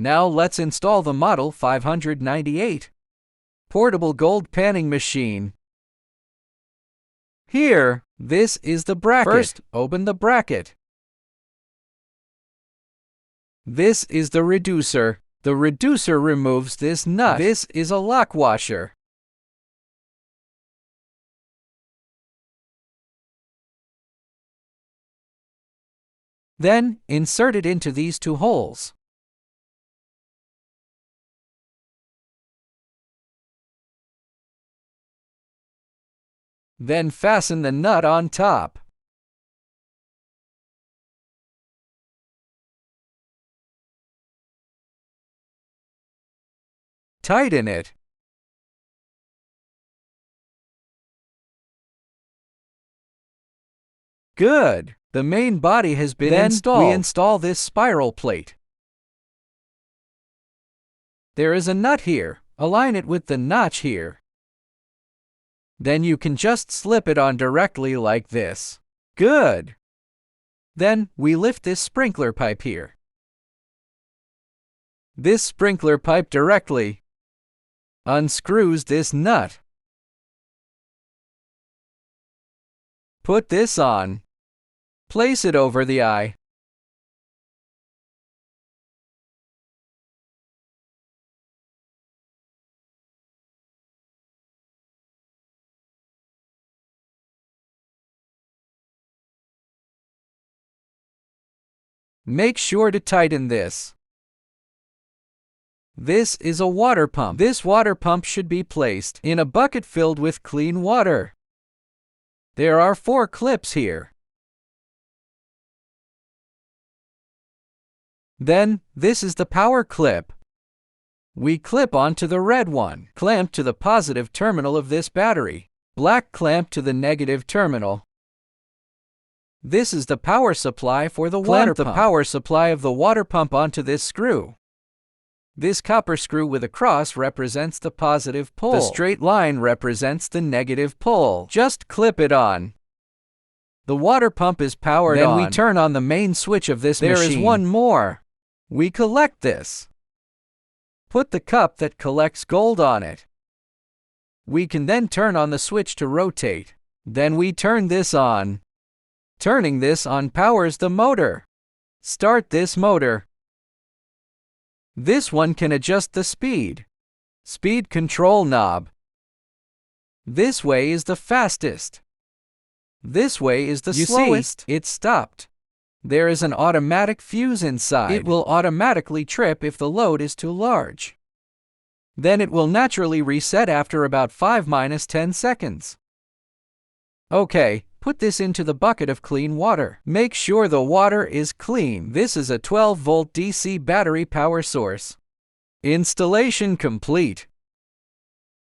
Now let's install the Model 598 portable gold panning machine. Here, this is the bracket. First, open the bracket. This is the reducer. The reducer removes this nut. This is a lock washer. Then, insert it into these two holes. Then fasten the nut on top. Tighten it. Good. The main body has been installed. We install this spiral plate. There is a nut here. Align it with the notch here. Then you can just slip it on directly like this. Good. Then we lift this sprinkler pipe here. This sprinkler pipe directly unscrews this nut. Put this on. Place it over the eye. Make sure to tighten this. This is a water pump. This water pump should be placed in a bucket filled with clean water. There are 4 clips here. Then, this is the power clip. We clip onto the red one. Clamp to the positive terminal of this battery. Black clamp to the negative terminal. This is the power supply for the water pump. Clamp the power supply of the water pump onto this screw. This copper screw with a cross represents the positive pole. The straight line represents the negative pole. Just clip it on. The water pump is powered on. Then we turn on the main switch of this machine. There is one more. We collect this. Put the cup that collects gold on it. We can then turn on the switch to rotate. Then we turn this on. Turning this on powers the motor. Start this motor. This one can adjust the speed. Speed control knob. This way is the fastest. This way is the slowest. See, it stopped. There is an automatic fuse inside. It will automatically trip if the load is too large. Then it will naturally reset after about 5–10 seconds. Okay. Put this into the bucket of clean water. Make sure the water is clean. This is a 12-volt DC battery power source. Installation complete.